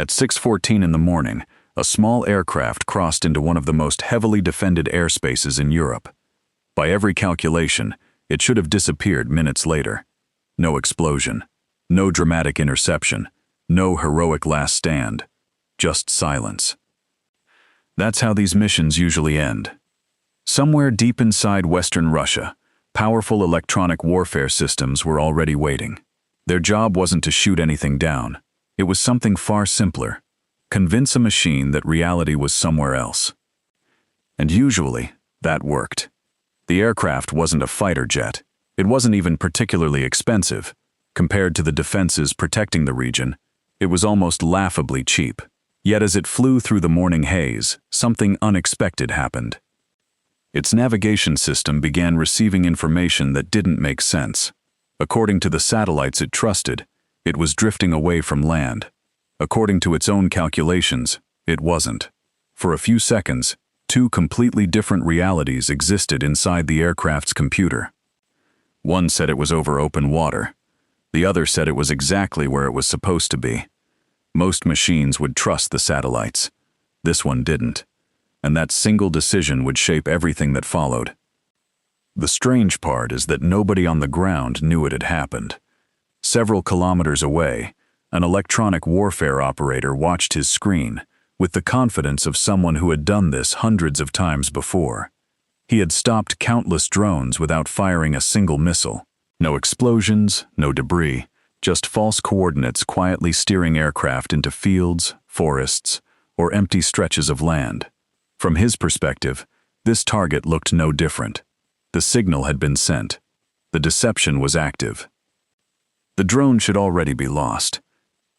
At 6:14 in the morning, a small aircraft crossed into one of the most heavily defended airspaces in Europe. By every calculation, it should have disappeared minutes later. No explosion, no dramatic interception, no heroic last stand, just silence. That's how these missions usually end. Somewhere deep inside Western Russia, powerful electronic warfare systems were already waiting. Their job wasn't to shoot anything down. It was something far simpler. Convince a machine that reality was somewhere else. And usually, that worked. The aircraft wasn't a fighter jet. It wasn't even particularly expensive. Compared to the defenses protecting the region, it was almost laughably cheap. Yet as it flew through the morning haze, something unexpected happened. Its navigation system began receiving information that didn't make sense. According to the satellites it trusted, it was drifting away from land. According to its own calculations, it wasn't. For a few seconds, two completely different realities existed inside the aircraft's computer. One said it was over open water. The other said it was exactly where it was supposed to be. Most machines would trust the satellites. This one didn't. And that single decision would shape everything that followed. The strange part is that nobody on the ground knew it had happened. Several kilometers away, an electronic warfare operator watched his screen with the confidence of someone who had done this hundreds of times before. He had stopped countless drones without firing a single missile. No explosions, no debris, just false coordinates quietly steering aircraft into fields, forests, or empty stretches of land. From his perspective, this target looked no different. The signal had been sent. The deception was active. The drone should already be lost.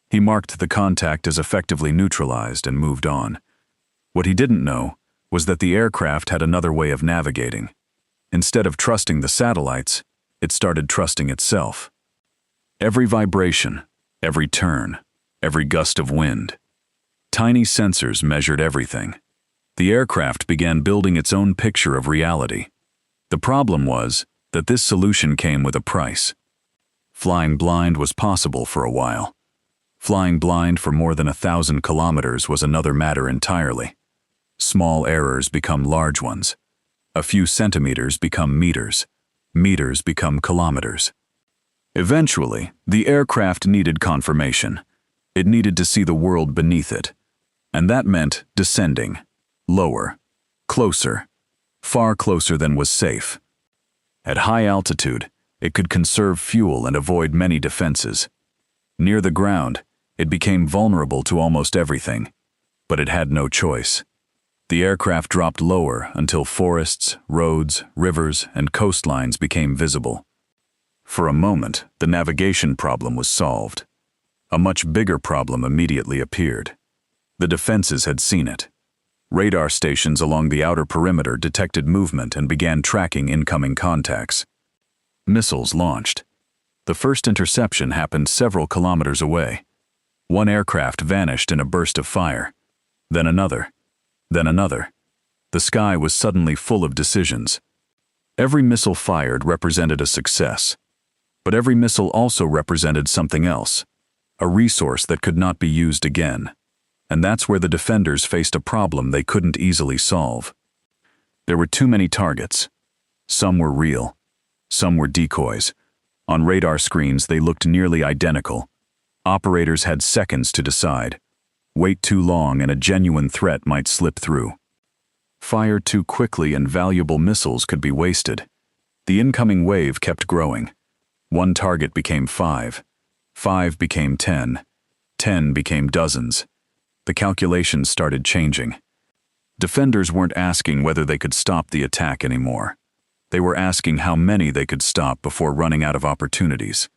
He marked the contact as effectively neutralized and moved on. What he didn't know was that the aircraft had another way of navigating. Instead of trusting the satellites, it started trusting itself. Every vibration, every turn, every gust of wind. Tiny sensors measured everything. The aircraft began building its own picture of reality. The problem was that this solution came with a price. Flying blind was possible for a while. Flying blind for more than 1,000 kilometers was another matter entirely. Small errors become large ones. A few centimeters become meters. Meters become kilometers. Eventually, the aircraft needed confirmation. It needed to see the world beneath it. And that meant descending, lower, closer, far closer than was safe. At high altitude, it could conserve fuel and avoid many defenses. Near the ground, it became vulnerable to almost everything, but it had no choice. The aircraft dropped lower until forests, roads, rivers, and coastlines became visible. For a moment, the navigation problem was solved. A much bigger problem immediately appeared. The defenses had seen it. Radar stations along the outer perimeter detected movement and began tracking incoming contacts. Missiles launched. The first interception happened several kilometers away. One aircraft vanished in a burst of fire. Then another. Then another. The sky was suddenly full of decisions. Every missile fired represented a success. But every missile also represented something else, a resource that could not be used again. And that's where the defenders faced a problem they couldn't easily solve. There were too many targets. Some were real. Some were decoys. On radar screens, they looked nearly identical. Operators had seconds to decide. Wait too long and a genuine threat might slip through. Fire too quickly and valuable missiles could be wasted. The incoming wave kept growing. One target became 5. 5 became 10. 10 became dozens. The calculations started changing. Defenders weren't asking whether they could stop the attack anymore. They were asking how many they could stop before running out of opportunities.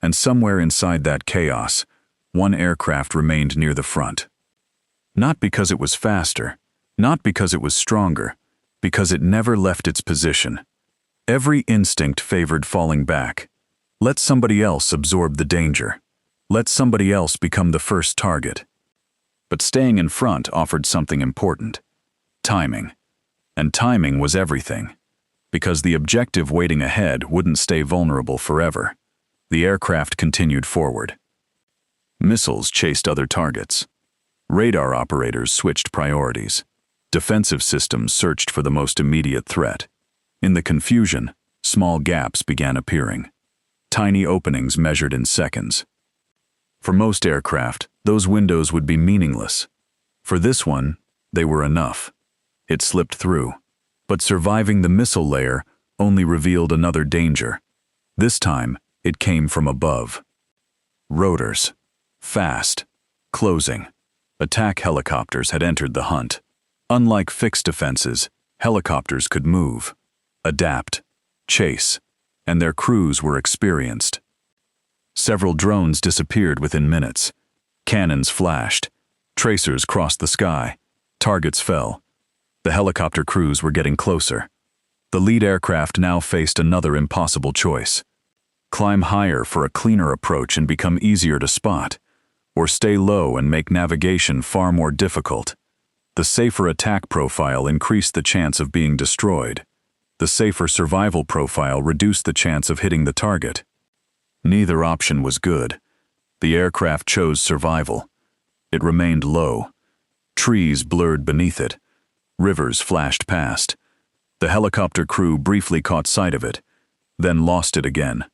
And somewhere inside that chaos, one aircraft remained near the front. Not because it was faster, not because it was stronger, because it never left its position. Every instinct favored falling back. Let somebody else absorb the danger. Let somebody else become the first target. But staying in front offered something important. Timing. And timing was everything. Because the objective waiting ahead wouldn't stay vulnerable forever. The aircraft continued forward. Missiles chased other targets. Radar operators switched priorities. Defensive systems searched for the most immediate threat. In the confusion, small gaps began appearing. Tiny openings measured in seconds. For most aircraft, those windows would be meaningless. For this one, they were enough. It slipped through. But surviving the missile layer only revealed another danger. This time, it came from above. Rotors. Fast. Closing. Attack helicopters had entered the hunt. Unlike fixed defenses, helicopters could move, adapt, chase, and their crews were experienced. Several drones disappeared within minutes. Cannons flashed. Tracers crossed the sky. Targets fell. The helicopter crews were getting closer. The lead aircraft now faced another impossible choice. Climb higher for a cleaner approach and become easier to spot, or stay low and make navigation far more difficult. The safer attack profile increased the chance of being destroyed. The safer survival profile reduced the chance of hitting the target. Neither option was good. The aircraft chose survival. It remained low. Trees blurred beneath it. Rivers flashed past. The helicopter crew briefly caught sight of it, then lost it again.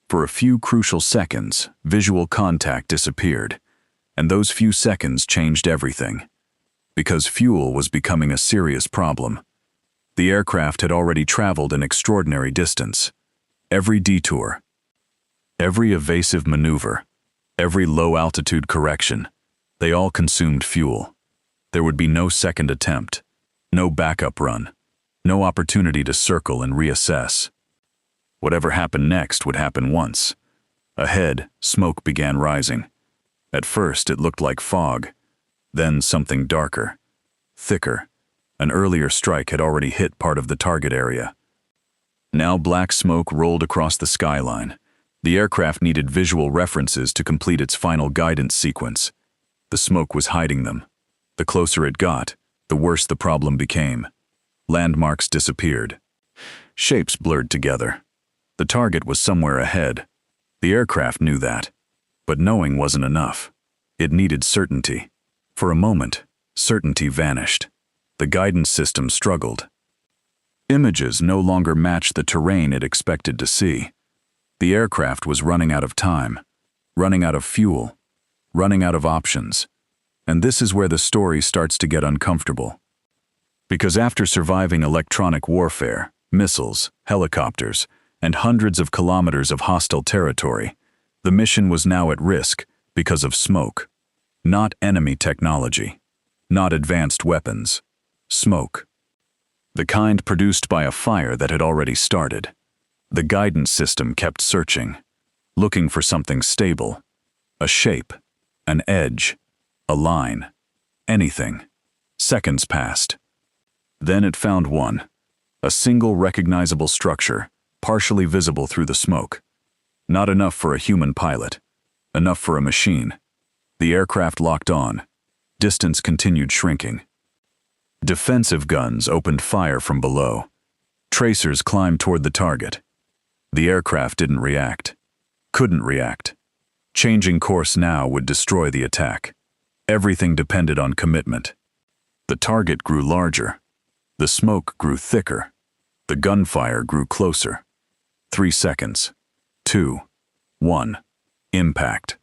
For a few crucial seconds, visual contact disappeared, and those few seconds changed everything. Because fuel was becoming a serious problem. The aircraft had already traveled an extraordinary distance. Every detour, every evasive maneuver, every low-altitude correction, they all consumed fuel. There would be no second attempt, no backup run, no opportunity to circle and reassess. Whatever happened next would happen once. Ahead, smoke began rising. At first, it looked like fog, then something darker, thicker. An earlier strike had already hit part of the target area. Now black smoke rolled across the skyline. The aircraft needed visual references to complete its final guidance sequence. The smoke was hiding them. The closer it got, the worse the problem became. Landmarks disappeared. Shapes blurred together. The target was somewhere ahead. The aircraft knew that. But knowing wasn't enough. It needed certainty. For a moment, certainty vanished. The guidance system struggled. Images no longer matched the terrain it expected to see. The aircraft was running out of time, running out of fuel, running out of options. And this is where the story starts to get uncomfortable. Because after surviving electronic warfare, missiles, helicopters, and hundreds of kilometers of hostile territory, the mission was now at risk because of smoke. Not enemy technology, not advanced weapons. Smoke. The kind produced by a fire that had already started. The guidance system kept searching, looking for something stable. A shape, an edge, a line, anything. Seconds passed. Then it found one. A single recognizable structure, partially visible through the smoke. Not enough for a human pilot. Enough for a machine. The aircraft locked on. Distance continued shrinking. Defensive guns opened fire from below. Tracers climbed toward the target. The aircraft didn't react. Couldn't react. Changing course now would destroy the attack. Everything depended on commitment. The target grew larger. The smoke grew thicker. The gunfire grew closer. 3 seconds. 2. 1. Impact.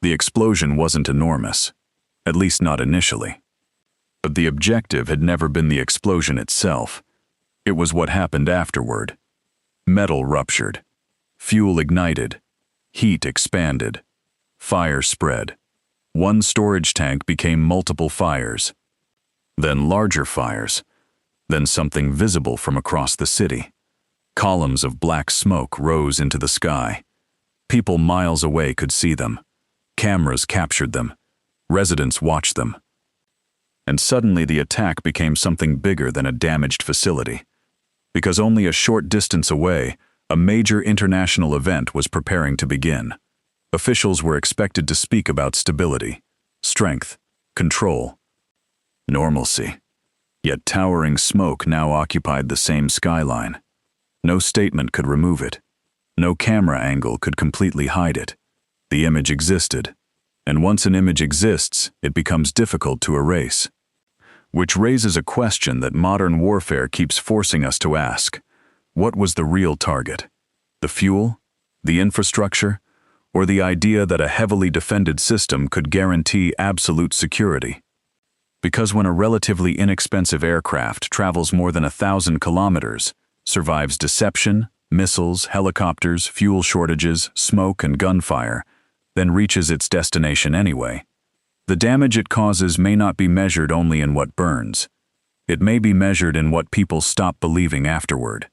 The explosion wasn't enormous. At least not initially. But the objective had never been the explosion itself. It was what happened afterward. Metal ruptured. Fuel ignited. Heat expanded. Fire spread. One storage tank became multiple fires. Then larger fires. Then something visible from across the city. Columns of black smoke rose into the sky. People miles away could see them. Cameras captured them. Residents watched them. And suddenly the attack became something bigger than a damaged facility. Because only a short distance away, a major international event was preparing to begin. Officials were expected to speak about stability, strength, control, normalcy. Yet towering smoke now occupied the same skyline. No statement could remove it. No camera angle could completely hide it. The image existed. And once an image exists, it becomes difficult to erase. Which raises a question that modern warfare keeps forcing us to ask. What was the real target? The fuel? The infrastructure? Or the idea that a heavily defended system could guarantee absolute security? Because when a relatively inexpensive aircraft travels more than 1,000 kilometers, survives deception, missiles, helicopters, fuel shortages, smoke, and gunfire, then reaches its destination anyway, the damage it causes may not be measured only in what burns. It may be measured in what people stop believing afterward.